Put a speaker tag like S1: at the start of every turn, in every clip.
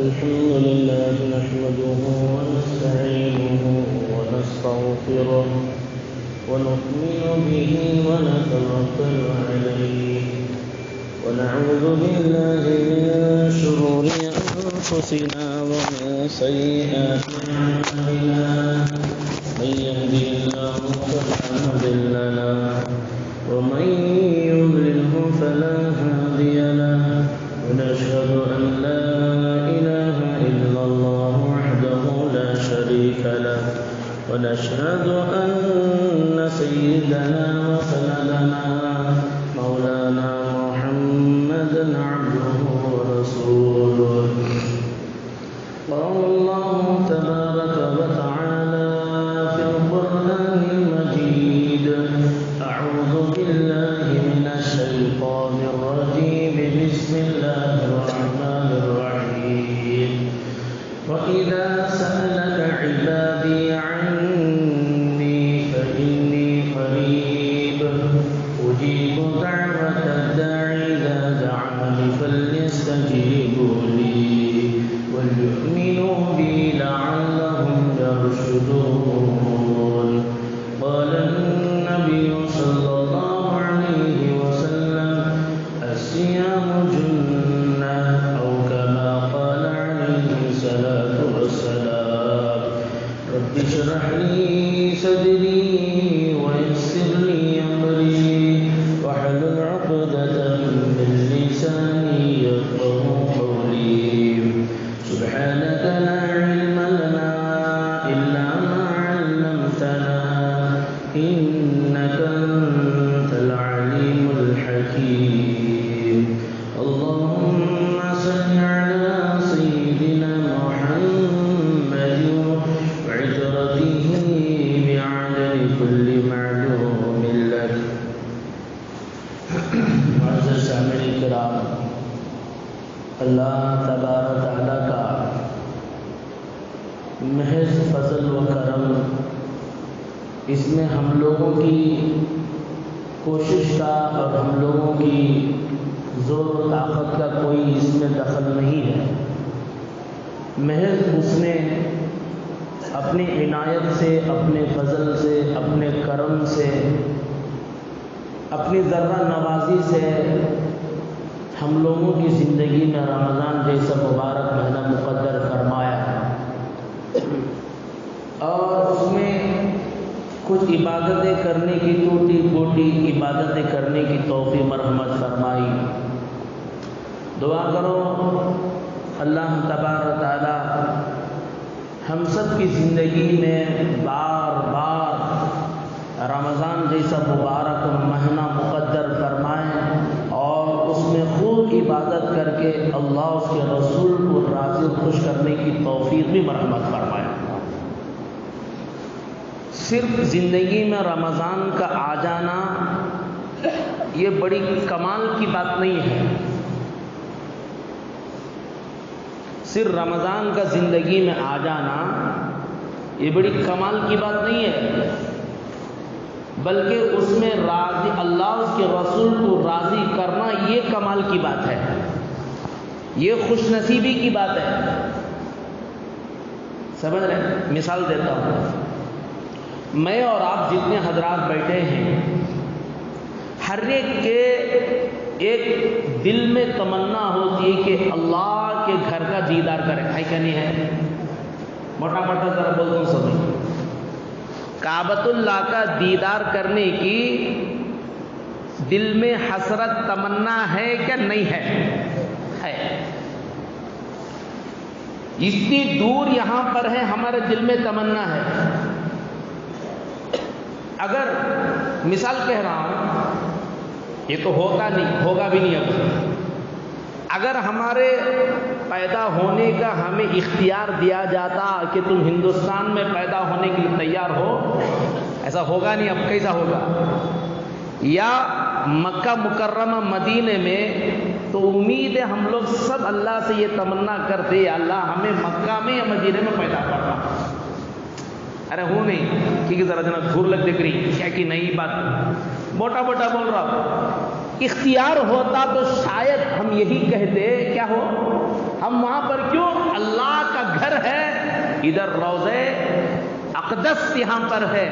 S1: الحمد لله نحمده ونستعينه ونستغفره ونؤمن به ونتوكل عليه ونعوذ بالله من شرور أنفسنا ومن سيئات أعمالنا من يهده الله فلا مضل له ومن يضلله فلا هادي له ونشهد أن لا إله إلا الله وحده لا شريك له ونشهد أن سيدنا وسندنا مولانا محمدا عبده ورسوله. قال الله تبارك وتعالى في القرآن المجيد: أعوذ بالله من الشيطان الرجيم بسم الله الرحمن الرحيم. وإذا سألك عبادي عني فإني قريب أجيب دعوة الداعي إذا دعاني فليستجيبوا لي وليؤمنوا بي لعلهم يرشدون. قال النبي صلى الله عليه وسلم: الصيام جنة، أو كما قال عليه الصلاة والسلام. رب اشرح لي صدري ويسر لي أمري واحلل عقدة من لساني يفقهوا قولي. سبحانك لا علم لنا إلا ما علمتنا إنك أنت العليم الحكيم. اللهم صل على سيدنا محمد وعترته بعدد كل معلوم لك. معزز سامعین کرام، اللہ تبارک تعالیٰ کا محض فضل و کرم، اس میں ہم لوگوں کی کوشش کا اور ہم لوگوں کی زور و طاقت کا کوئی اس میں دخل نہیں ہے. محض اس نے اپنی عنایت سے، اپنے فضل سے، اپنے کرم سے، اپنی ذرہ نوازی سے ہم لوگوں کی زندگی میں رمضان جیسا مبارک مہینہ مقدر فرمایا ہے، اور اس میں کچھ عبادتیں کرنے کی، ٹوٹی پھوٹی عبادتیں کرنے کی توفیق مرحمت فرمائی. دعا کرو اللہ تبارک تعالی ہم سب کی زندگی میں بار بار رمضان جیسا مبارک مہینہ مقدر فرمائیں، اور اس میں خوب عبادت کر کے اللہ اس کے رسول کو راضی و خوش کرنے کی توفیق بھی مرحمت فرمائیں. صرف زندگی میں رمضان کا آ جانا یہ بڑی کمال کی بات نہیں ہے. صرف رمضان کا زندگی میں آ جانا یہ بڑی کمال کی بات نہیں ہے، بلکہ اس میں راضی اللہ اس کے رسول کو راضی کرنا یہ کمال کی بات ہے، یہ خوش نصیبی کی بات ہے. سمجھ رہے ہیں؟ مثال دیتا ہوں. میں اور آپ جتنے حضرات بیٹھے ہیں، ہر ایک کے ایک دل میں تمنا ہوتی ہے کہ اللہ کے گھر کا دیدار کرے. ہے کہ نہیں ہے؟ موٹا موٹا ذرا بولتا ہوں سبھی. کعبۃ اللہ کا دیدار کرنے کی دل میں حسرت تمنا ہے کہ نہیں ہے؟ ہے. اتنی دور یہاں پر ہے، ہمارے دل میں تمنا ہے. اگر مثال کہہ رہا ہوں، یہ تو ہوتا نہیں، ہوگا بھی نہیں. اگر ہمارے پیدا ہونے کا ہمیں اختیار دیا جاتا کہ تم ہندوستان میں پیدا ہونے کے لیے تیار ہو، ایسا ہوگا نہیں. اب کیسا ہوگا؟ یا مکہ مکرمہ مدینے میں، تو امید ہے ہم لوگ سب اللہ سے یہ تمنا کرتے ہیں اللہ ہمیں مکہ میں یا مدینے میں پیدا کرنا. ارے ہو نہیں کیونکہ ذرا جنا دھور لگ دکھ رہی کیا کہ نئی بات موٹا موٹا بول رہا ہوں. اختیار ہوتا تو شاید ہم یہی کہتے کیا ہو ہم وہاں پر کیوں؟ اللہ کا گھر ہے، ادھر روضے اقدس یہاں پر ہے،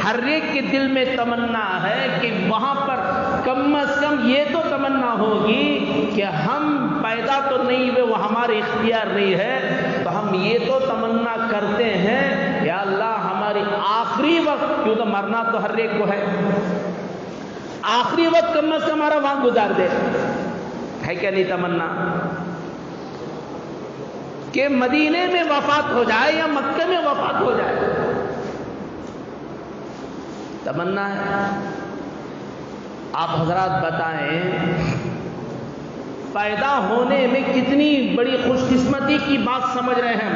S1: ہر ایک کے دل میں تمنا ہے کہ وہاں پر کم از کم یہ تو تمنا ہوگی کہ ہم پیدا تو نہیں ہوئے، وہ ہمارے اختیار نہیں ہے، تو ہم یہ تو تمنا کرتے ہیں یا اللہ ہماری آخری وقت، کیوں تو مرنا تو ہر ایک کو ہے، آخری وقت کم از کم ہمارا وہاں گزار دے. ہے کیا نہیں تمنا؟ کہ مدینے میں وفات ہو جائے یا مکے میں وفات ہو جائے، تمنا ہے. آپ حضرات بتائیں پیدا ہونے میں کتنی بڑی خوش قسمتی کی بات سمجھ رہے ہیں ہم،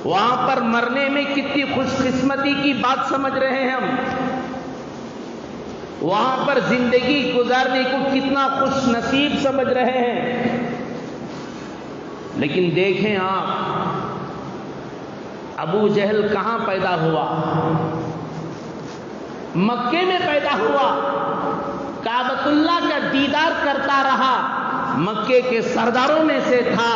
S1: وہاں پر مرنے میں کتنی خوش قسمتی کی بات سمجھ رہے ہیں ہم، وہاں پر زندگی گزارنے کو کتنا خوش نصیب سمجھ رہے ہیں. لیکن دیکھیں آپ، ابو جہل کہاں پیدا ہوا؟ مکے میں پیدا ہوا، کعبۃ اللہ کا دیدار کرتا رہا، مکے کے سرداروں میں سے تھا،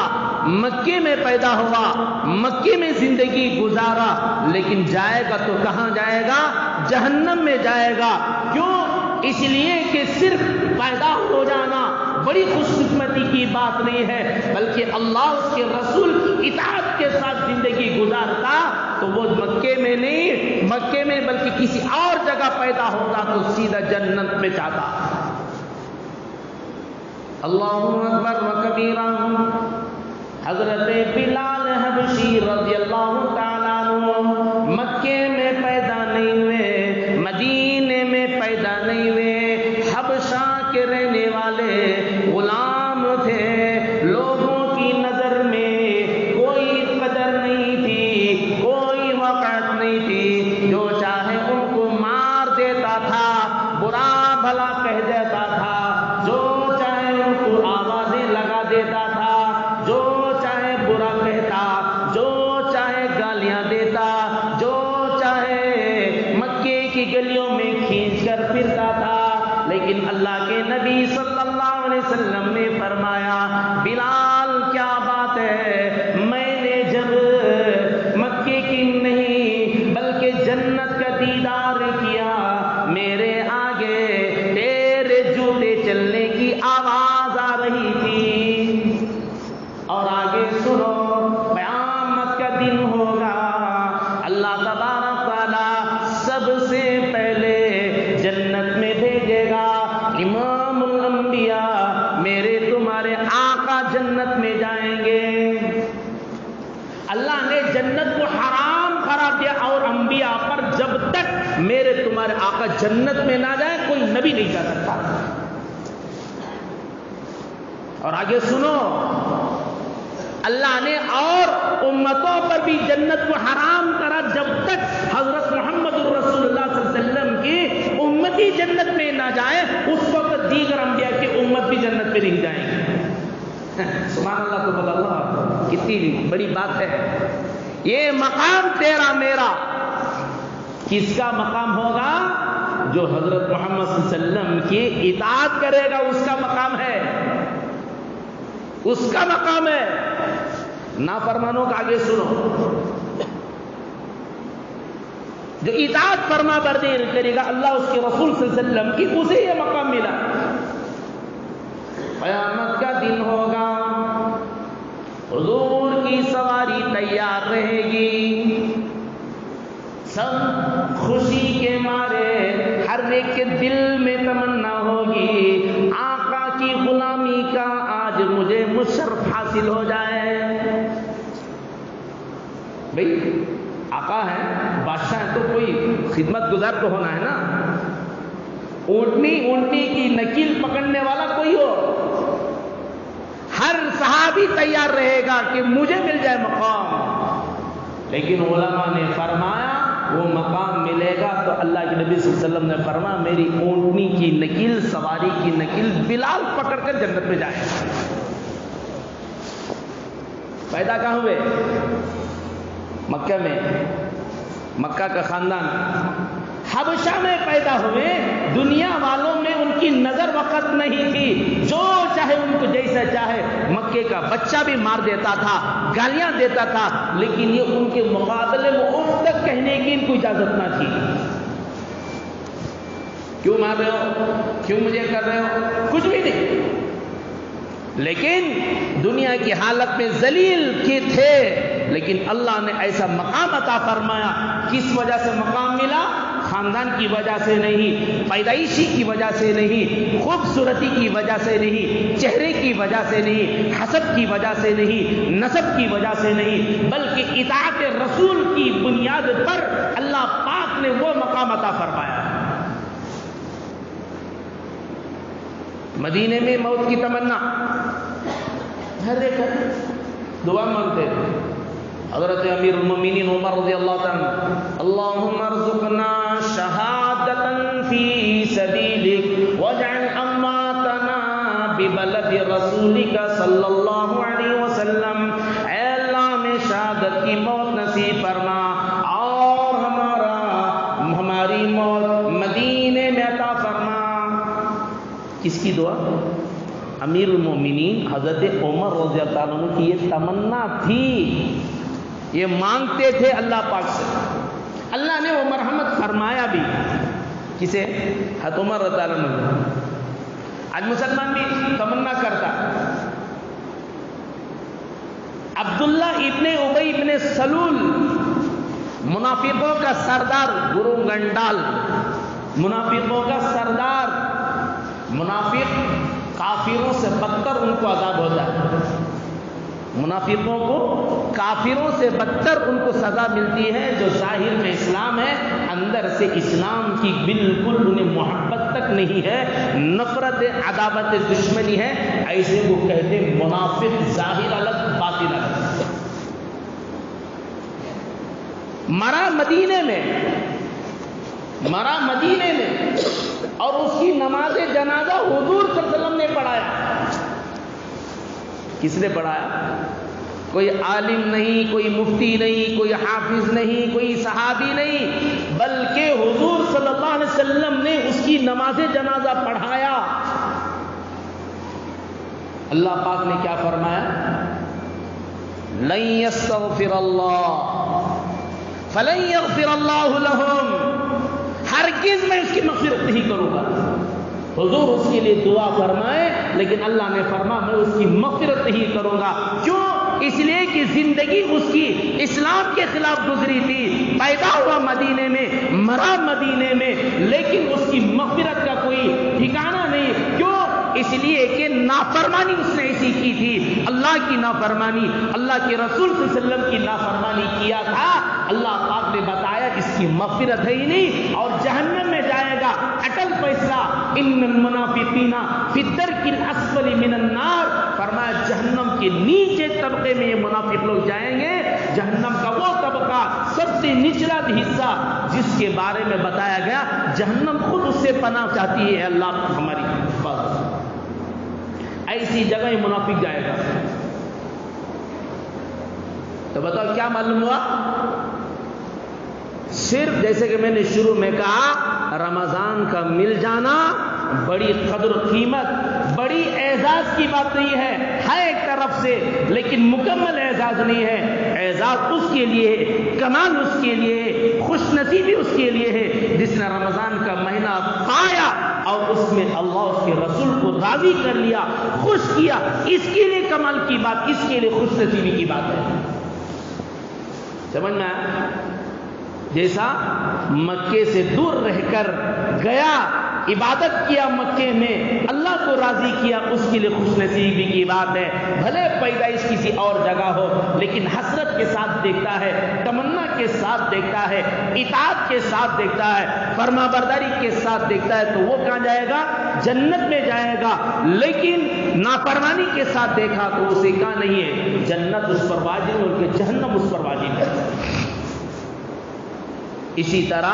S1: مکے میں پیدا ہوا، مکے میں زندگی گزارا، لیکن جائے گا تو کہاں جائے گا؟ جہنم میں جائے گا. کیوں؟ اس لیے کہ صرف پیدا ہو جانا بڑی خوش قسمتی کی بات نہیں ہے، بلکہ اللہ اس کے رسول کی اطاعت کے ساتھ زندگی گزارتا تو وہ مکے میں نہیں، مکے میں بلکہ کسی اور جگہ پیدا ہوتا تو سیدھا جنت میں جاتا. اللہ اکبر و کبیرہ. حضرت بلال حبشی رضی اللہ تعالیٰ عنہ مکے میں پیدا نہیں ہوئے، مدینے میں پیدا نہیں ہوئے، حبشہ کے رہنے والے غلام تھے. لوگوں کی نظر میں کوئی قدر نہیں تھی، کوئی وقت نہیں تھی، جو چاہے ان کو مار دیتا تھا، برا بھلا کہہ دیتا تھا، جو چاہے ان کو آوازیں لگا دیتا تھا، جو چاہے برا کہتا، جو چاہے گالیاں دیتا، جو چاہے مکے کی گلیوں میں کھینچ کر پھرتا تھا. لیکن اللہ کے نبی صلی اللہ علیہ وسلم نے فرمایا، بلال کیا بات ہے، میں نے جب مکے کی نہیں بلکہ جنت کا دیدار کیا، میرے آگے تیرے جوتے چلنے کی آواز آ رہی تھی. اور آگے سنو، قیامت کا دن ہوگا، اللہ تبارک تعالیٰ سب سے پہلے جنت میں بھیجے گا امام الانبیاء، میرے تمہارے آقا جنت میں جائیں گے. اللہ نے جنت کو حرام قرار دیا، اور انبیاء پر جب تک میرے تمہارے آقا جنت میں نہ جائے کوئی نبی نہیں جا سکتا. اور آگے سنو، اللہ نے اور امتوں پر بھی جنت کو حرام کرا جب تک حضرت محمد رسول اللہ صلی اللہ علیہ وسلم کی امتی جنت میں نہ جائے، اس وقت دیگر انبیاء کی امت بھی جنت میں نہیں جائیں گے. سبحان اللہ، تو بول اللہ، کتنی بڑی بات ہے. یہ مقام تیرا میرا کس کا مقام ہوگا؟ جو حضرت محمد صلی اللہ علیہ وسلم کی اطاعت کرے گا، اس کا مقام ہے، اس کا مقام ہے. نافرمانوں کا آگے سنو، جو اطاعت فرما برداری کرے گا اللہ اس کے رسول صلی اللہ علیہ وسلم کی، اسے یہ مقام ملا. قیامت کا دن ہوگا، حضور کی سواری تیار رہے گی، سب خوشی کے مارے، ہر ایک کے دل میں تمنا ہوگی آقا کی غلامی کا آج مجھے مشرف حاصل ہو جائے. بھئی آقا ہے، بادشاہ ہے، تو کوئی خدمت گزار تو ہونا ہے نا. اونٹنی کی نکیل پکڑنے والا کوئی ہو، ہر صحابی تیار رہے گا کہ مجھے مل جائے مقام. لیکن علماء نے فرمایا وہ مقام ملے گا تو اللہ کے نبی صلی اللہ علیہ وسلم نے فرمایا میری اونٹنی کی نکیل، سواری کی نکیل بلال پکڑ کر جنت میں جائے. پیدا کہاں ہوئے؟ مکہ میں، مکہ کا خاندان. حبشہ میں پیدا ہوئے، دنیا والوں میں ان کی نظر وقت نہیں تھی، جو چاہے ان کو جیسا چاہے مکے کا بچہ بھی مار دیتا تھا، گالیاں دیتا تھا، لیکن یہ ان کے مقابلے میں اف تک کہنے کی ان کو اجازت نہ تھی۔ کیوں مار رہے ہو، کیوں مجھے کر رہے ہو، کچھ بھی نہیں، لیکن دنیا کی حالت میں ذلیل کے تھے، لیکن اللہ نے ایسا مقام عطا فرمایا۔ کس وجہ سے مقام ملا؟ خاندان کی وجہ سے نہیں، پیدائشی کی وجہ سے نہیں، خوبصورتی کی وجہ سے نہیں، چہرے کی وجہ سے نہیں، حسب کی وجہ سے نہیں، نسب کی وجہ سے نہیں، بلکہ اطاعت رسول کی بنیاد پر اللہ پاک نے وہ مقام عطا فرمایا۔ مدینے میں موت کی تمنا ہر ایک دعا مانگتے تھے۔ حضرت امیر المومنین عمر رضی اللہ عنہ، اللہم ارزقنا شہادتا فی سبیلک واجعل امواتنا ببلد رسولک صلی اللہ علیہ وسلم، اے اللہ ہمیں شہادت کی موت نصیب فرما اور ہماری موت مدینے میں عطا فرما۔ کس کی دعا؟ امیر المومنین حضرت عمر رضی اللہ عنہ کی یہ تمنا تھی، یہ مانگتے تھے اللہ پاک سے۔ اللہ نے وہ مرحمت فرمایا بھی، کسے؟ حضرت عمر رضی اللہ عنہ۔ آج مسلمان بھی تمنا کرتا۔ عبداللہ ابن ابی ابن سلول، منافقوں کا سردار، گرو گنڈال، منافقوں کا سردار، منافق کافروں سے بدتر ان کو عذاب ہوتا ہے، منافقوں کو کافروں سے بدتر ان کو سزا ملتی ہے، جو ظاہر میں اسلام ہے اندر سے اسلام کی بالکل انہیں محبت تک نہیں ہے، نفرت عداوت دشمنی ہے، ایسے وہ کہتے منافق ظاہر الگ باطن الگ۔ مرا مدینے میں اور اس کی نماز جنازہ حضور صلی اللہ علیہ وسلم نے پڑھایا۔ کس نے پڑھایا؟ کوئی عالم نہیں، کوئی مفتی نہیں، کوئی حافظ نہیں، کوئی صحابی نہیں، بلکہ حضور صلی اللہ علیہ وسلم نے اس کی نماز جنازہ پڑھایا۔ اللہ پاک نے کیا فرمایا؟ لن یستغفر اللہ فلن یغفر اللہ لہم، ہرگز میں اس کی مغفرت نہیں کروں گا۔ حضور اس کے لیے دعا فرمائے، لیکن اللہ نے فرمایا میں اس کی مغفرت نہیں کروں گا۔ کیوں؟ اس لیے کہ زندگی اس کی اسلام کے خلاف گزری تھی، پیدا ہوا مدینے میں، مرا مدینے میں، لیکن اس کی مغفرت کا کوئی ٹھکانہ نہیں۔ کیوں؟ اس لیے کہ نافرمانی اس نے ایسی کی تھی، اللہ کی نافرمانی، اللہ کے رسول صلی اللہ علیہ وسلم کی نافرمانی کیا تھا۔ اللہ پاک نے بتایا اس کی مغفرت ہے ہی نہیں، اور جہنم میں جائے گا اٹل فیصلہ، ان المنافقین فی الدرک الاسفل من النار، فرمایا جہنم کے نیچے طبقے میں یہ منافق لوگ جائیں گے، جہنم کا وہ طبقہ سب سے نچلا حصہ جس کے بارے میں بتایا گیا جہنم خود اس سے پناہ چاہتی ہے، اللہ ہماری حفاظت، ایسی جگہ یہ منافق جائے گا۔ تو بتاؤ کیا معلوم ہوا؟ صرف جیسے کہ میں نے شروع میں کہا، رمضان کا مل جانا بڑی قدر و قیمت، بڑی اعزاز کی بات نہیں ہے ایک طرف سے، لیکن مکمل اعزاز نہیں ہے۔ اعزاز اس کے لیے ہے، کمال اس کے لیے ہے، خوش نصیبی اس کے لیے ہے جس نے رمضان کا مہینہ پایا اور اس میں اللہ اس کے رسول کو راضی کر لیا، خوش کیا، اس کے لیے کمال کی بات، اس کے لیے خوش نصیبی کی بات ہے۔ سمجھ میں آیا؟ جیسا مکے سے دور رہ کر گیا، عبادت کیا مکے میں، اللہ کو راضی کیا، اس کے لیے خوش نصیبی کی بات ہے۔ بھلے پیدائش کسی اور جگہ ہو، لیکن حسرت کے ساتھ دیکھتا ہے، تمنا کے ساتھ دیکھتا ہے، اطاعت کے ساتھ دیکھتا ہے، فرما برداری کے ساتھ دیکھتا ہے، تو وہ کہاں جائے گا؟ جنت میں جائے گا۔ لیکن نافرمانی کے ساتھ دیکھا تو اسے کہاں نہیں ہے، جنت اس پر واجب ہے، کہ جہنم اس پر واجب ہے۔ اسی طرح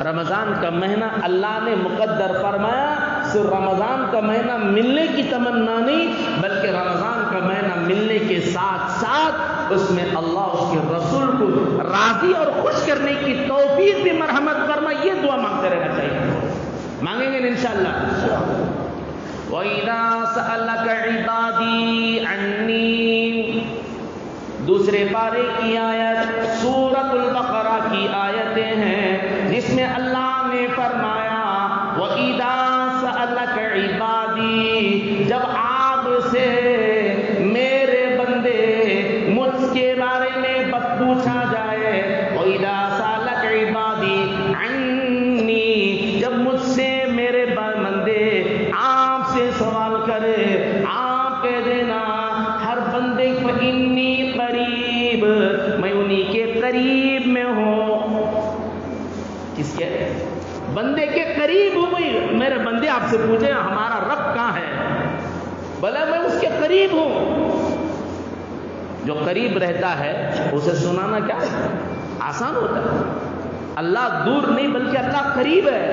S1: رمضان کا مہینہ اللہ نے مقدر فرمایا، صرف رمضان کا مہینہ ملنے کی تمنا نہیں، بلکہ رمضان کا مہینہ ملنے کے ساتھ ساتھ اس میں اللہ اس کے رسول کو راضی اور خوش کرنے کی توفیق بھی مرحمت فرما۔ یہ دعا مانگتے رہنا چاہیے، مانگیں گے انشاءاللہ۔ وَإِذَا سَأَلَكَ عِبَادِي عَنِّي، دوسرے پارے کی آیت سورۃ البقرہ کی آیتیں ہیں جس میں اللہ نے فرمایا وَإِذَا سَأَلَكَ عِبَادِي، جب آپ سے میرے بندے مجھ کے بارے میں پوچھا جائے، وَإِذَا سَأَلَكَ عِبَادِي عَنِّي، جب مجھ سے میرے بندے آپ سے سوال کرے، آپ کہہ دینا ہر بندے کو انی قریب، میں انہی کے قریب میں ہوں۔ کس کے؟ بندے کے قریب ہوں میں۔ میرے بندے آپ سے پوچھے ہمارا رب کہاں ہے، بھلا میں اس کے قریب ہوں۔ جو قریب رہتا ہے اسے سنانا کیا آسان ہوتا ہے۔ اللہ دور نہیں بلکہ اللہ قریب ہے۔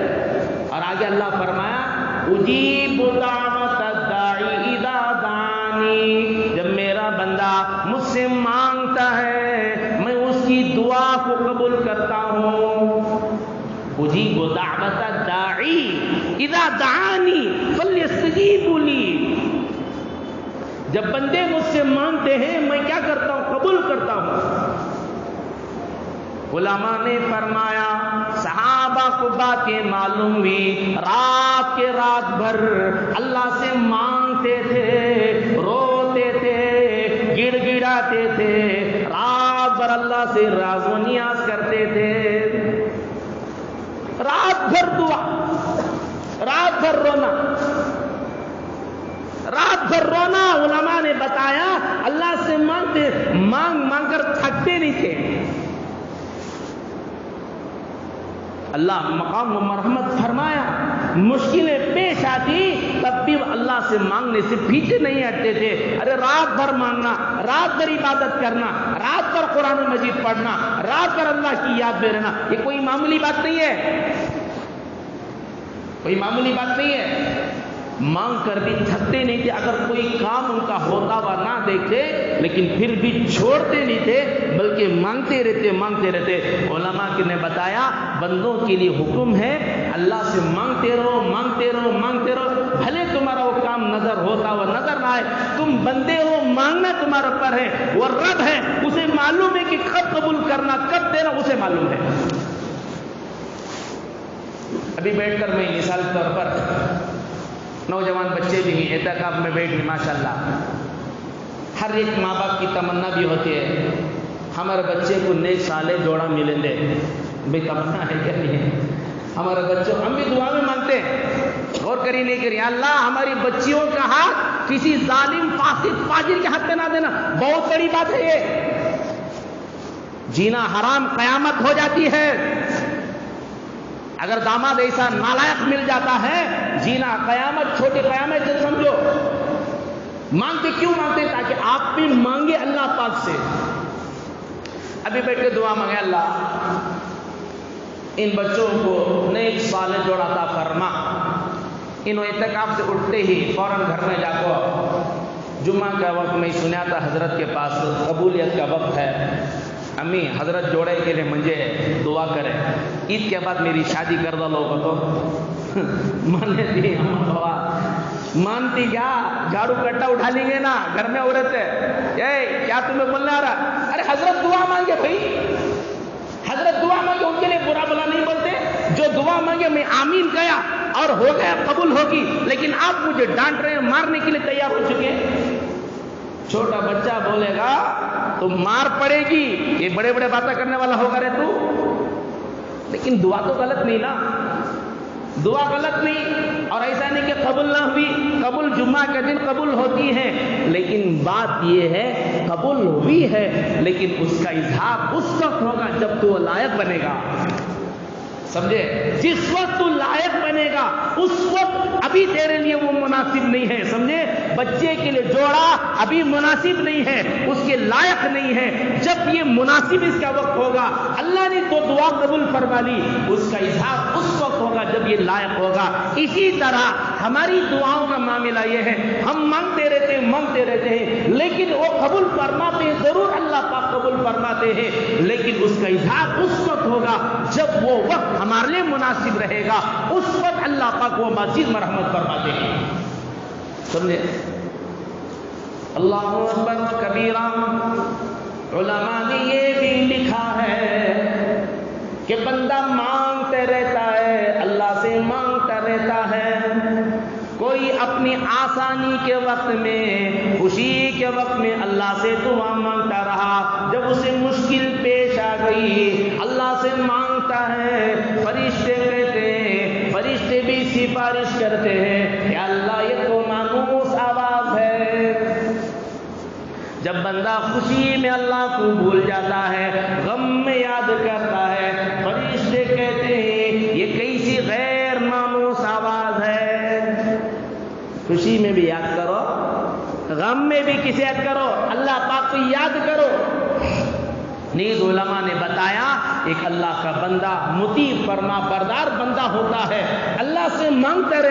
S1: اور آگے اللہ فرمایا اجیب دعوت الداعی اذا دعانی، جب میرا بندہ مجھ سے مانگتا ہے میں اس کی دعا کو قبول کرتا ہوں۔ اجیب دعوت الداعی اذا دعانی فلیستجیبوا لی، جب بندے مجھ سے مانگتے ہیں میں کیا کرتا ہوں، قبول کرتا ہوں۔ علماء نے فرمایا صحابہ کو باتیں معلوم ہوئی، رات کے رات بھر اللہ سے مانگتے تھے، روتے تھے، گڑ گڑاتے تھے، رات بھر اللہ سے راز و نیاز کرتے تھے، رات بھر دعا، رات بھر رونا، رات بھر رونا۔ علماء نے بتایا اللہ سے مانگتے، مانگ کر تھکتے نہیں تھے۔ اللہ مقام و مرحمت فرمایا، مشکلیں پیش آتی تب بھی اللہ سے مانگنے سے پیچھے نہیں ہٹتے تھے۔ ارے رات بھر مانگنا، رات بھر عبادت کرنا، رات بھر قرآن مجید پڑھنا، رات بھر اللہ کی یاد میں رہنا، یہ کوئی معمولی بات نہیں ہے، کوئی معمولی بات نہیں ہے۔ مانگ کر بھی تھکتے نہیں تھے، اگر کوئی کام ان کا ہوتا ہوا نہ دیکھتے لیکن پھر بھی چھوڑتے نہیں تھے بلکہ مانگتے رہتے۔ علماء نے بتایا بندوں کے لیے حکم ہے اللہ سے مانگتے رہو، بھلے تمہارا وہ کام نظر ہوتا ہوا نظر نہ آئے، تم بندے ہو، مانگنا تمہارے اوپر ہے، وہ رب ہے، اسے معلوم ہے کہ کب قبول کرنا کب دینا اسے معلوم ہے۔ ابھی بیٹھ کر میں مثال کے طور پر نوجوان بچے بھی ہیں اعتکاف میں بیٹھے ماشاءاللہ، ہر ایک ماں باپ کی تمنا بھی ہوتی ہے ہمارے بچے کو نیک صالح جوڑا ملیں دے، بھئی تمنا ہے کیا نہیں ہے ہمارے بچوں، ہم بھی دعا میں مانگتے ہیں، غور کری نہیں کری اللہ ہماری بچیوں کا ہاتھ کسی ظالم فاسق فاجر کے ہاتھ پہ نہ دینا، بہت بڑی بات ہے یہ، جینا حرام قیامت ہو جاتی ہے۔ اگر داماد ایسا نالائق مل جاتا ہے جینا قیامت، چھوٹی قیامت سے سمجھو۔ مانگتے کیوں مانگتے؟ تاکہ آپ بھی مانگے اللہ پاک سے۔ ابھی بیٹھ کے دعا مانگے اللہ ان بچوں کو نیک صالح جوڑا عطا فرما، انہوں اعتکاف سے اٹھتے ہی فوراً گھر میں جا کو جمعہ کا وقت میں سنیا تھا حضرت کے پاس قبولیت کا وقت ہے، امی حضرت جوڑے کے لیے مجھے دعا کرے، عید کے بعد میری شادی کر دو لوگوں تو ماننے تھی ہم بابا، مانتی کیا، جھاڑو کٹا اٹھا لیں گے نا گھر میں عورت ہے، کیا تمہیں بولنا آ رہا؟ ارے حضرت دعا مانگے بھائی، حضرت دعا مانگے، ان کے لیے برا بلا نہیں بولتے، جو دعا مانگے میں آمین کہا اور ہو گیا قبول ہوگی، لیکن آپ مجھے ڈانٹ رہے ہیں، مارنے کے لیے تیار ہو چکے ہیں۔ چھوٹا بچہ بولے گا تو مار پڑے گی، یہ بڑے بڑے باتیں کرنے والا ہوگا رے تو، لیکن دعا تو غلط نہیں نا، دعا غلط نہیں، اور ایسا نہیں کہ قبول نہ ہوئی، قبول جمعہ کے دن قبول ہوتی ہے، لیکن بات یہ ہے قبول ہوئی ہے لیکن اس کا اظہار اس وقت ہوگا جب تو لائق بنے گا، سمجھے؟ جس وقت تو لائق بنے گا اس وقت ابھی تیرے لیے وہ مناسب نہیں ہے، سمجھے؟ بچے کے لیے جوڑا ابھی مناسب نہیں ہے، اس کے لائق نہیں ہے، جب یہ مناسب اس کا وقت ہوگا، اللہ نے تو دعا قبول فرما لی، اس کا اظہار اس وقت ہوگا جب یہ لائق ہوگا۔ اسی طرح ہماری دعاؤں کا معاملہ یہ ہے، ہم مانگتے رہتے ہیں لیکن وہ قبول فرماتے ہیں، ضرور اللہ پاک قبول فرماتے ہیں، لیکن اس کا اظہار اس وقت ہوگا جب وہ وقت ہمارے لیے مناسب رہے گا، اس وقت اللہ پاک وہ مزید مرحمت فرماتے ہیں۔ سمجھے؟ اللہ اکبر کبیرہ۔ علماء نے یہ بھی لکھا ہے کہ بندہ مانگتے رہتا ہے، اللہ سے مانگتا رہتا ہے۔ کوئی اپنی آسانی کے وقت میں، خوشی کے وقت میں اللہ سے دعا مانگتا رہا، جب اسے مشکل پیش آ گئی اللہ سے مانگتا ہے۔ فرشتے کہتے ہیں، فرشتے بھی سفارش کرتے ہیں، یا اللہ یہ تو مانوس آواز ہے۔ جب بندہ خوشی میں اللہ کو بھول جاتا ہے، غم میں یاد کرتا ہے، فرشتے کہتے ہیں یہ کیسی غیر مانوس آواز ہے۔ خوشی میں بھی یاد کرو، غم میں بھی کسے یاد کرو؟ اللہ پاک کو یاد کرو۔ نیز علماء نے بتایا ایک اللہ کا بندہ مطیع فرما بردار بندہ ہوتا ہے، اللہ سے مانگتا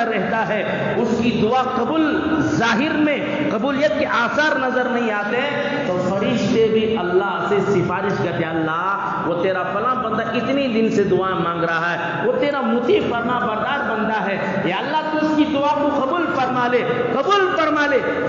S1: رہتا ہے، اس کی دعا قبول، ظاہر میں قبولیت کے آثار نظر نہیں آتے تو فرشتے بھی اللہ سے سفارش کرتے ہیں، اللہ وہ تیرا فلاں بندہ اتنی دن سے دعا مانگ رہا ہے، وہ تیرا مطیع فرما بردار بندہ ہے، یا اللہ تو اس کی دعا کو قبول فرما لے۔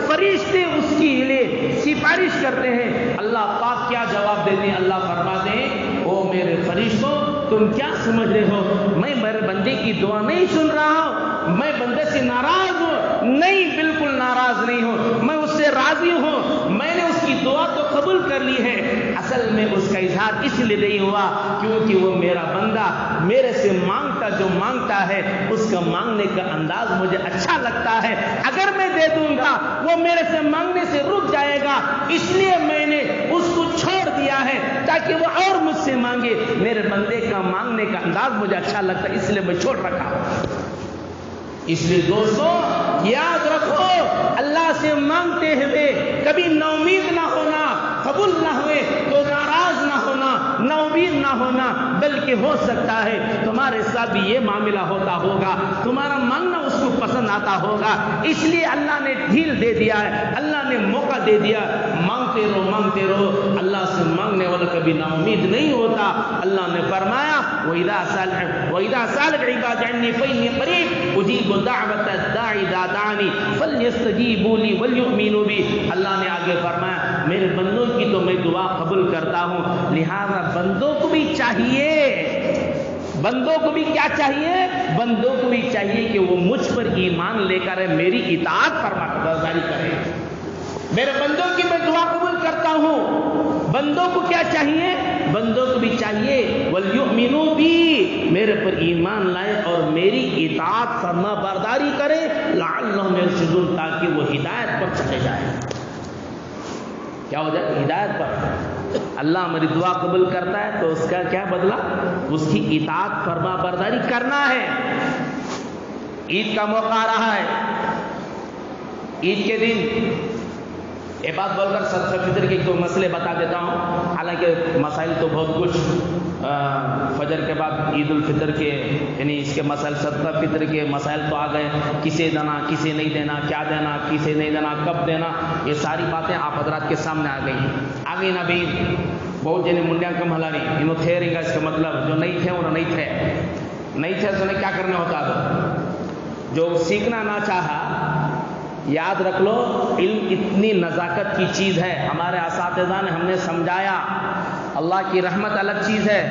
S1: فرشتے اس کے لیے سفارش کرتے ہیں، اللہ پاک کیا جواب دیتے ہیں؟ اللہ فرماتے ہیں او میرے فرشتوں تم کیا سمجھ رہے ہو، میں میرے بندے کی دعا نہیں سن رہا ہوں، میں بندے سے ناراض ہوں؟ نہیں، بالکل ناراض نہیں ہوں، میں اس سے راضی ہوں، میں نے اس کی دعا تو قبول کر لی ہے۔ اصل میں اس کا اظہار اس لیے نہیں ہوا کیونکہ وہ میرا بندہ میرے سے مانگتا ہے، اس کا مانگنے کا انداز مجھے اچھا لگتا ہے، اگر میں دے دوں گا وہ میرے سے مانگنے سے رک جائے گا، اس لیے میں نے اس کو چھوڑ دیا ہے تاکہ وہ اور مجھ سے مانگے۔ میرے بندے کا مانگنے کا انداز مجھے اچھا لگتا ہے، اس لیے میں چھوڑ رکھا ہوں۔ اس لیے دوستو یاد رکھو، اللہ سے مانگتے ہوئے کبھی نا امید نہ ہونا، قبول نہ ہوئے تو ناراض نہ ہونا، نا امید نہ ہونا، بلکہ ہو سکتا ہے تمہارے ساتھ بھی یہ معاملہ ہوتا ہوگا، تمہارا مانگنا اس کو پسند آتا ہوگا، اس لیے اللہ نے ڈھیل دے دیا ہے، اللہ نے موقع دے دیا، مانگتے رہو۔ اللہ سے مانگنے والا کبھی نا امید نہیں ہوتا۔ اللہ نے فرمایا وَإِذَا سَأَلَكَ عِبَادِي عَنِّي فَإِنِّي قَرِيبٌ أُجِيبُ دَعْوَةَ الدَّاعِ إِذَا دَعَانِ فَلْيَسْتَجِيبُوا لِي وَلْيُؤْمِنُوا بِي۔ اللہ نے آگے فرمایا میرے بندوں کی تو میں دعا قبول کرتا ہوں، لہذا بندوں کو بھی چاہیے، بندوں کو بھی کیا چاہیے؟ بندوں کو بھی چاہیے کہ وہ مجھ پر ایمان لے کر میری اطاعت فرما برداری کرے۔ میرے بندوں کی میں دعا قبول کرتا ہوں، بندوں کو کیا چاہیے؟ بندوں کو بھی چاہیے وَلْيُؤْمِنُوا بِي، میرے پر ایمان لائے اور میری اطاعت فرما برداری کرے، لَعَلَّهُمْ يَرْشُدُونَ، تاکہ وہ ہدایت پر چلے جائیں۔ کیا ہو جائے؟ ہدایت پر۔ اللہ ہماری دعا قبول کرتا ہے تو اس کا کیا بدلہ؟ اس کی اطاعت فرما برداری کرنا ہے۔ عید کا موقع آ رہا ہے، عید کے دن یہ بات بول کر صدقہ فطر کے دو مسئلے بتا دیتا ہوں، حالانکہ مسائل تو بہت کچھ فجر کے بعد عید الفطر کے یعنی اس کے مسائل، صدقہ فطر کے مسائل تو آ گئے، کسے دینا کسے نہیں دینا، کیا دینا کسے نہیں دینا، کب دینا، یہ ساری باتیں آپ حضرات کے سامنے آ گئی نا بھی۔ بہت جنے منڈیاں کم ہلاری انہوں تھے رہیں گا، اس کا مطلب جو نہیں تھے انہوں نہیں تھے تو انہیں کیا کرنا ہوتا ہے؟ جو سیکھنا نہ چاہا، یاد رکھ لو علم اتنی نزاکت کی چیز ہے، ہمارے اساتذہ نے ہم نے سمجھایا، اللہ کی رحمت الگ چیز ہے،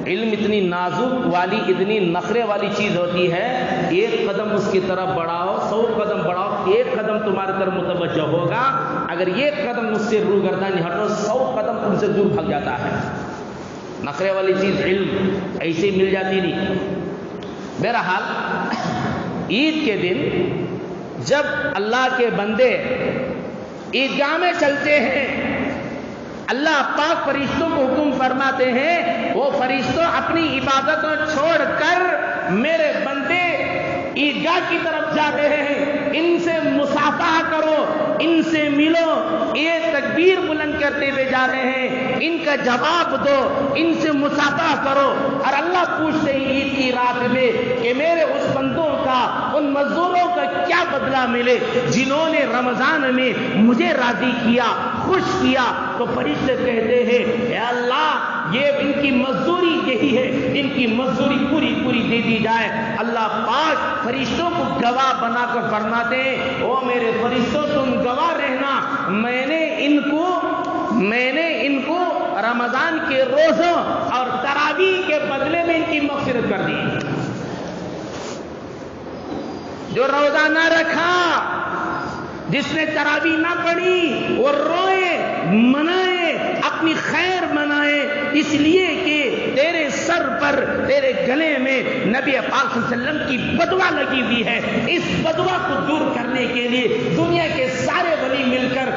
S1: علم اتنی نازک والی اتنی نخرے والی چیز ہوتی ہے، ایک قدم اس کی طرف بڑھاؤ 100 قدم بڑھاؤ، ایک قدم تمہاری طرف متوجہ ہوگا، اگر ایک قدم اس سے روگردانی ہٹو 100 قدم تم سے دور بھگ جاتا ہے۔ نخرے والی چیز علم ایسے مل جاتی نہیں۔ بہرحال عید کے دن جب اللہ کے بندے عیدگاہ میں چلتے ہیں، اللہ پاک فرشتوں کو حکم فرماتے ہیں، وہ فرشتوں اپنی عبادتوں چھوڑ کر میرے بندے عیدگاہ کی طرف جا رہے ہیں، ان سے مصافحہ کرو، ان سے ملو، یہ تکبیر بلند کرتے ہوئے جا رہے ہیں، ان کا جواب دو، ان سے مصافحہ کرو۔ اور اللہ پوچھتے ہیں عید کی رات میں کہ میرے اس بندوں کا، ان مزدوروں کا کیا بدلہ ملے جنہوں نے رمضان میں مجھے راضی کیا، خوش کیا؟ تو فرشتے کہتے ہیں اے اللہ یہ ان کی مزدوری یہی ہے، ان کی مزدوری پوری دے دی جائے، اللہ پاک فرشتوں کو گواہ بنا کر فرماتے ہیں او میرے فرشتوں تم گواہ رہنا، میں نے ان کو رمضان کے روزوں اور تراویح کے بدلے میں ان کی مغفرت کر دی۔ جو روزہ نہ رکھا، جس نے تراویح نہ پڑھی، وہ روئے منائے، اپنی خیر منائے، اس لیے کہ تیرے سر پر تیرے گلے میں نبی پاک صلی اللہ علیہ وسلم کی بدوا لگی ہوئی ہے۔ اس بدوا کو دور کرنے کے لیے دنیا کے سارے ولی مل کر،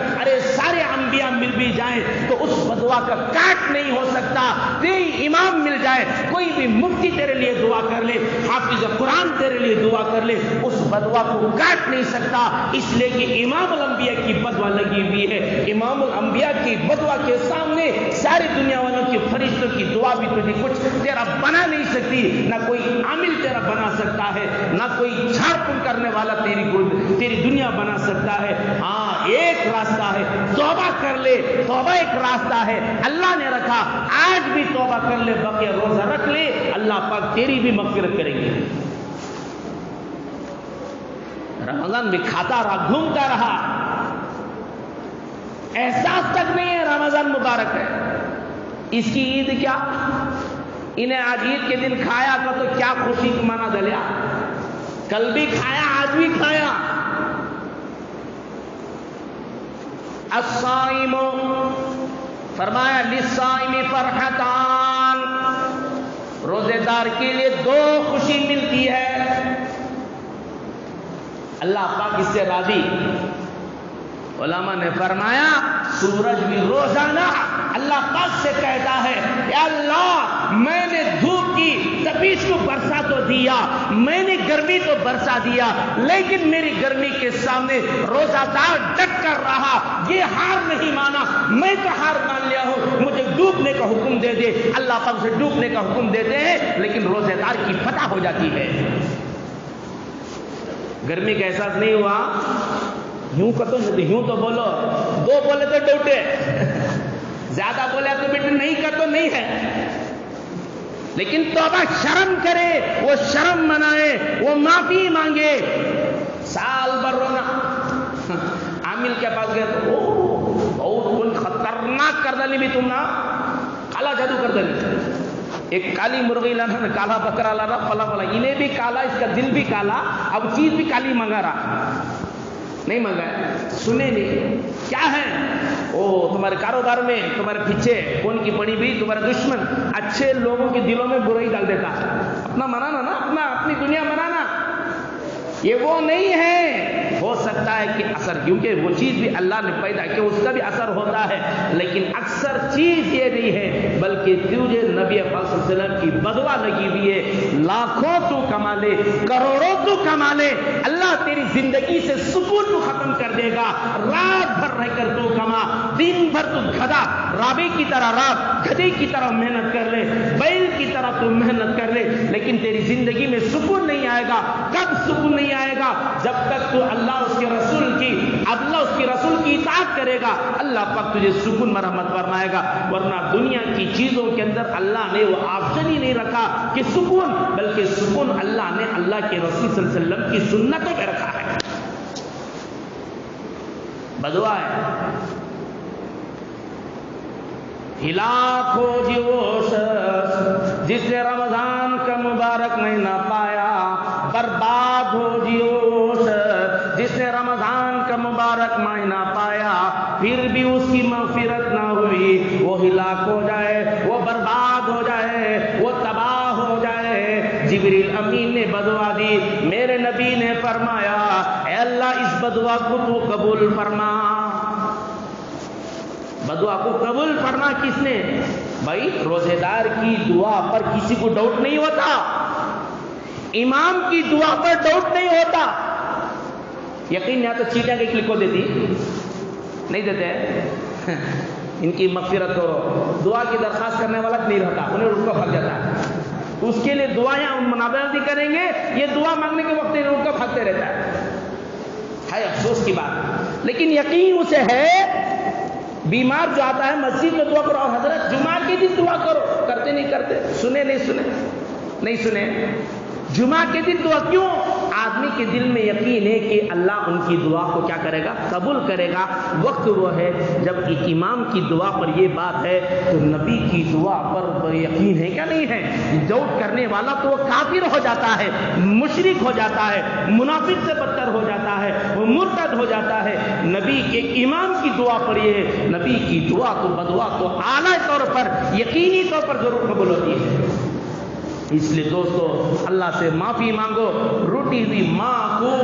S1: سارے انبیاء مل بھی جائیں تو اس بدوا کا کاٹ نہیں ہو سکتا۔ کوئی امام مل جائے، کوئی بھی مفتی تیرے لیے دعا کر لے، حافظ قرآن تیرے لیے دعا کر لے، اس بدوا کو کاٹ نہیں سکتا، اس لیے کہ امام الانبیاء کی بدوا لگی ہوئی ہے۔ امام الانبیاء کی بدوا کے سامنے ساری دنیا والوں کی فرشتوں کی دعا بھی تجھے کچھ تیرا بنا نہیں سکتی، نہ کوئی عامل تیرا بنا سکتا ہے، نہ کوئی جھاڑ پھوڑ کرنے والا تیری دنیا بنا سکتا ہے۔ ہاں ایک راستہ ہے، توبہ کر لے، توبہ ایک راستہ ہے، اللہ نے رکھا، آج بھی توبہ کر لے، بقیہ روزہ رکھ لے، اللہ پاک تیری بھی مغفرت کریں گے۔ رمضان میں کھاتا رہا، گھومتا رہا، احساس تک نہیں ہے رمضان مبارک ہے۔ اس کی عید کیا؟ انہیں آج عید کے دن کھایا تھا تو کیا خوشی منا دلیا، کل بھی کھایا آج بھی کھایا۔ الصائم فرمایا للصائم فرحتان، روزے دار کے لیے دو خوشی ملتی ہے، اللہ پاک اس سے راضی۔ علماء نے فرمایا سورج بھی روزانہ اللہ پاک سے کہتا ہے یا اللہ میں نے دھوپ کی تپش کو برسا تو دیا، میں نے گرمی تو برسا دیا، لیکن میری گرمی کے سامنے روزہ دار ڈٹ کر رہا، یہ ہار نہیں مانا، میں تو ہار مان لیا ہوں، مجھے ڈوبنے کا حکم دے دے۔ اللہ پاک سے ڈوبنے کا حکم دیتے ہیں لیکن روزے دار کی فتح ہو جاتی ہے۔ گرمی کا احساس نہیں ہوا؟ یوں تو بولو، دو بولے تو ڈوٹے، زیادہ بولے تو بیٹے نہیں کر تو نہیں ہے، لیکن توبہ شرم کرے، وہ شرم منائے، وہ معافی مانگے۔ سال بھر رونا، عامل کے پاس گئے تو بہت خطرناک کر ڈالی بھی تم نا، کالا جادو کر ڈالی، ایک کالی مرغی لانا، کالا بکرا لانا، پلا انہیں بھی کالا، اس کا دل بھی کالا، اب چیز بھی کالی منگا رہا، نہیں منگایا، سنے نہیں کیا ہے وہ تمہارے کاروبار میں تمہارے پیچھے کون کی پڑی بھی تمہارا دشمن اچھے لوگوں کے دلوں میں برائی ڈال دیتا، اپنا منانا نا، اپنی دنیا منانا، یہ وہ نہیں ہے۔ ہو سکتا ہے کہ اثر، کیونکہ وہ چیز بھی اللہ نے پیدا کی، اس کا بھی اثر ہوتا ہے، لیکن اکثر چیز یہ نہیں ہے، بلکہ تجھے نبی پاک صلی اللہ علیہ وسلم کی بدوا لگی ہوئی ہے۔ لاکھوں تو کما لے، کروڑوں تو کما لے، اللہ تیری زندگی سے سکون کو ختم کر دے گا۔ رات بھر رہ کر تو کما، دن بھر تو گدھا رابے کی طرح رات گدھے کی طرح محنت کر لے، بیل کی طرح تو محنت کر لے، لیکن تیری زندگی میں سکون نہیں آئے گا۔ کب سکون نہیں آئے گا؟ جب تک تو اللہ اس کے رسول کی اطاعت کرے گا، اللہ پاک تجھے سکون مرحمت فرمائے گا، ورنہ دنیا کی چیزوں کے اندر اللہ نے وہ آپشن ہی نہیں رکھا کہ سکون، بلکہ سکون اللہ نے اللہ کے رسول صلی اللہ علیہ وسلم کی سنتوں پہ رکھا ہے۔ بدعا ہے ہلاک ہو جی وہ شخص جس نے رمضان کا مبارک مہینہ پایا، برباد ہو جی وہ شخص جس نے رمضان کا مبارک مہینہ پایا پھر بھی اس کی مغفرت نہ ہوئی، وہ ہلاک ہو جائے، وہ برباد ہو جائے، وہ تباہ ہو جائے۔ جبریل امین نے بدعا دی، میرے نبی نے فرمایا اے اللہ اس بدعا کو تو قبول فرما۔ بدعا کو قبول کرنا کس نے؟ بھائی روزے دار کی دعا پر کسی کو ڈاؤٹ نہیں ہوتا، امام کی دعا پر ڈاؤٹ نہیں ہوتا۔ یقین یا تو چیٹیں کے کلک کو دیتی نہیں دیتے، ان کی مغفرت کرو، دعا کی درخواست کرنے والا نہیں رہتا، انہیں رک کو پھنس جاتا ہے، اس کے لیے دعائیں مناظرہ نہیں کریں گے، یہ دعا مانگنے کے وقت رک کو پھنستے رہتا ہے افسوس کی بات۔ لیکن یقین اسے ہے، بیمار جو آتا ہے مسجد میں دعا کرو، اور حضرت جمعہ کے دن دعا کرو، کرتے نہیں کرتے، سنے نہیں سنے نہیں سنے، جمعہ کے دن دعا کیوں؟ آدمی کے دل میں یقین ہے کہ اللہ ان کی دعا کو کیا کرے گا؟ قبول کرے گا۔ وقت وہ ہے جب ایک امام کی دعا پر یہ بات ہے تو نبی کی دعا پر یقین ہے کیا نہیں ہے؟ ڈاؤٹ کرنے والا تو وہ کافر ہو جاتا ہے، مشرک ہو جاتا ہے، منافق سے بدتر ہو جاتا ہے، وہ مرتد ہو جاتا ہے۔ نبی کے امام کی دعا پر یہ ہے، نبی کی دعا تو بدعا تو اعلیٰ طور پر یقینی طور پر ضرور قبول ہوتی ہے۔ اس لیے دوستو اللہ سے معافی مانگو۔ روٹی ہوئی ماں کو،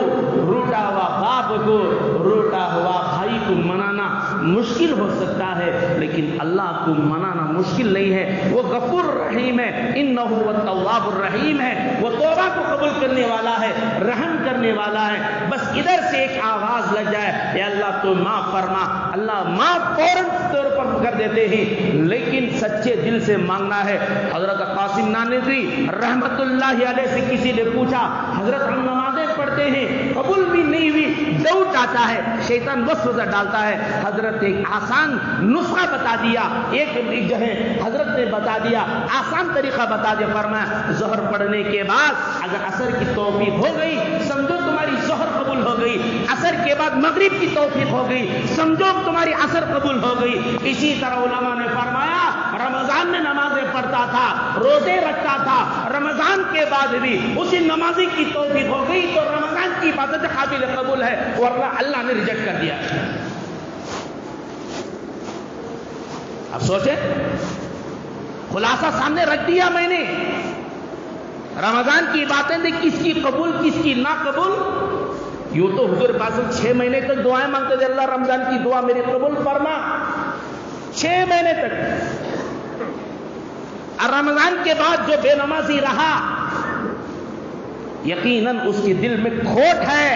S1: روٹا ہوا باپ کو، روٹا ہوا بھائی کو منانا مشکل ہو سکتا ہے، لیکن اللہ کو منانا مشکل نہیں ہے۔ وہ غفور رحیم ہے، انہ هو التواب الرحیم ہے، وہ توبہ کو قبول کرنے والا ہے، رحم کرنے والا ہے۔ بس ادھر سے ایک آواز لگ جائے، اے اللہ تو معاف فرما، اللہ معاف فوراً طور پر کر دیتے ہیں، لیکن سچے دل سے مانگنا ہے۔ حضرت قاسم نانوتوی رحمت اللہ علیہ سے کسی نے پوچھا، حضرت ہم نمازیں پڑھتے ہیں قبول بھی نہیں ہوئی، ڈاؤٹ آتا ہے، شیطان وسوسہ ڈالتا ہے۔ حضرت ایک آسان نسخہ بتا دیا، ایک جو ہے حضرت نے بتا دیا، آسان طریقہ بتا دیا، فرمایا ظہر پڑھنے کے بعد اگر عصر کی توفیق ہو گئی سمجھو تمہاری ظہر قبول ہو گئی، عصر کے بعد مغرب کی توفیق ہو گئی سمجھو تمہاری عصر قبول ہو گئی۔ اسی طرح علماء نے فرمایا رمضان میں نمازیں پڑھتا تھا، روزے رکھتا تھا، رمضان کے بعد بھی اسی نمازی کی توفیق ہو گئی تو رمضان کی عبادت قابل قبول ہے، ورنہ اللہ نے ریجیکٹ کر دیا۔ اب سوچیں، خلاصہ سامنے رکھ دیا میں نے، رمضان کی باتیں تھی، کس کی قبول کس کی نہ قبول۔ یوں تو حضور پاک 6 مہینے تک دعائیں مانگتے تھے، اللہ رمضان کی دعا میری قبول فرما، 6 مہینے تک۔ اور رمضان کے بعد جو بے نمازی رہا یقیناً اس کے دل میں کھوٹ ہے،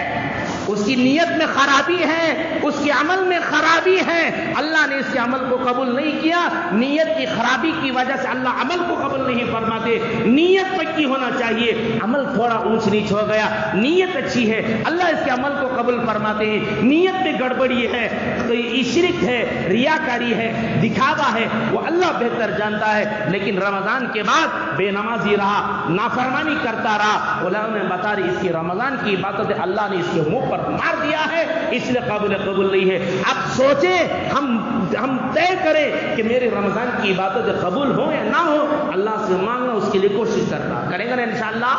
S1: اس کی نیت میں خرابی ہے، اس کے عمل میں خرابی ہے، اللہ نے اس کے عمل کو قبول نہیں کیا۔ نیت کی خرابی کی وجہ سے اللہ عمل کو قبول نہیں فرماتے۔ نیت پکی ہونا چاہیے، عمل تھوڑا اونچ نیچ ہو گیا، نیت اچھی ہے اللہ اس کے عمل کو قبول فرماتے ہیں۔ نیت میں گڑبڑی ہے، کوئی شرک ہے، ریاکاری ہے، دکھاوا ہے، وہ اللہ بہتر جانتا ہے۔ لیکن رمضان کے بعد بے نمازی رہا، نافرمانی کرتا رہا، علماء نے بتا رہی اس کی رمضان کی عبادت اللہ نے اس کے منہ پر مار دیا ہے، اس لیے قابل قبول نہیں ہے۔ اب سوچیں، ہم طے کریں کہ میرے رمضان کی عبادت قبول ہو یا نہ ہو، اللہ سے مانگنا، اس کے لیے کوشش کرنا، کریں گے نا انشاءاللہ۔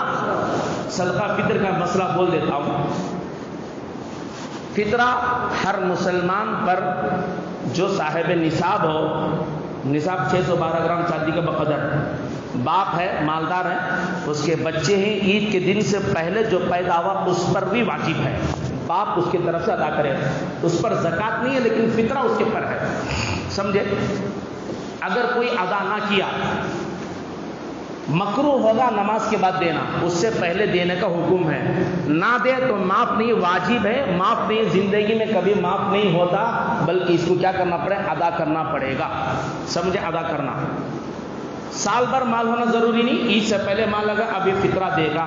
S1: صدقہ فطر کا مسئلہ بول دیتا ہوں۔ فطرہ ہر مسلمان پر جو صاحب نصاب ہو، نصاب 612 گرام چاندی کا بقدر، باپ ہے مالدار ہے، اس کے بچے ہیں، عید کے دن سے پہلے جو پیدا ہوا اس پر بھی واجب ہے، باپ اس کی طرف سے ادا کرے، اس پر زکوٰۃ نہیں ہے لیکن فطرہ اس کے پر ہے، سمجھے۔ اگر کوئی ادا نہ کیا مکروہ ہوگا نماز کے بعد دینا، اس سے پہلے دینے کا حکم ہے، نہ دے تو معاف نہیں، واجب ہے، معاف نہیں، زندگی میں کبھی معاف نہیں ہوتا، بلکہ اس کو کیا کرنا پڑے، ادا کرنا پڑے گا، سمجھے، ادا کرنا۔ سال بھر مال ہونا ضروری نہیں، عید سے پہلے مال لگا اب یہ فطرہ دے گا۔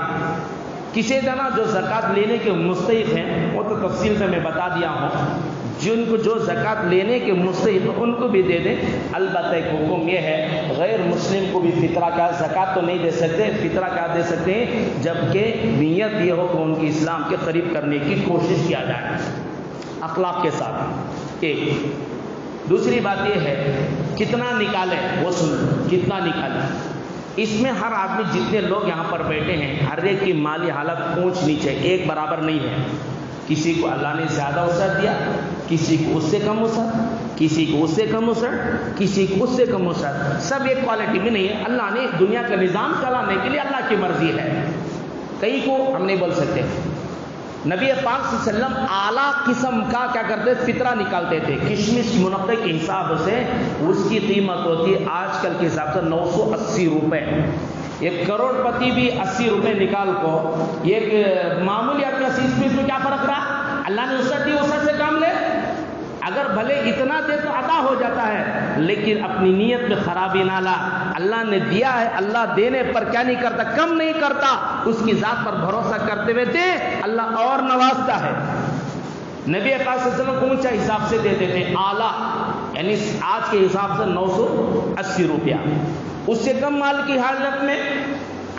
S1: کسی طرح جو زکوٰۃ لینے کے مستحق ہیں وہ تو تفصیل سے میں بتا دیا ہوں، جن کو جو زکوٰۃ لینے کے مستحق ان کو بھی دے دیں۔ البتہ ایک حکم یہ ہے، غیر مسلم کو بھی فطرہ کا زکوٰۃ تو نہیں دے سکتے، فطرہ کیا دے سکتے ہیں، جبکہ نیت یہ ہو کہ ان کی اسلام کے قریب کرنے کی کوشش کیا جائے اخلاق کے ساتھ۔ ایک دوسری بات یہ ہے کتنا نکالے، وہ سن کتنا نکالے، اس میں ہر آدمی جتنے لوگ یہاں پر بیٹھے ہیں ہر ایک کی مالی حالت اونچ نیچے ایک برابر نہیں ہے، کسی کو اللہ نے زیادہ وسعت دیا، کسی کو اس سے کم وسعت، کسی کو اس سے کم وسعت، کسی کو اس سے کم وسعت، سب ایک کوالٹی میں نہیں ہے۔ اللہ نے دنیا کا نظام چلانے کے لیے اللہ کی مرضی ہے، کئی کو ہم نہیں بول سکتے۔ نبی پاک صلی اللہ علیہ وسلم اعلیٰ قسم کا کیا کرتے، فطرہ نکالتے تھے، کشمش منقع کے حساب سے اس کی قیمت ہوتی ہے آج کل کے حساب سے 980 روپے، ایک کروڑ پتی بھی 80 روپے نکال کو، ایک معمولی آدمی 80 میں کیا فرق رہا، اللہ نے وسعت دی، وسعت سے کام لے، اگر بھلے اتنا دے تو عطا ہو جاتا ہے، لیکن اپنی نیت میں خرابی نہ لا، اللہ نے دیا ہے، اللہ دینے پر کیا نہیں کرتا، کم نہیں کرتا، اس کی ذات پر بھروسہ کرتے ہوئے دے، اللہ اور نوازتا ہے۔ نبی پاک صلی اللہ علیہ وسلم کو اونچا حساب سے دیتے تھے، اعلیٰ یعنی آج کے حساب سے 980 روپیہ، اس سے کم مال کی حالت میں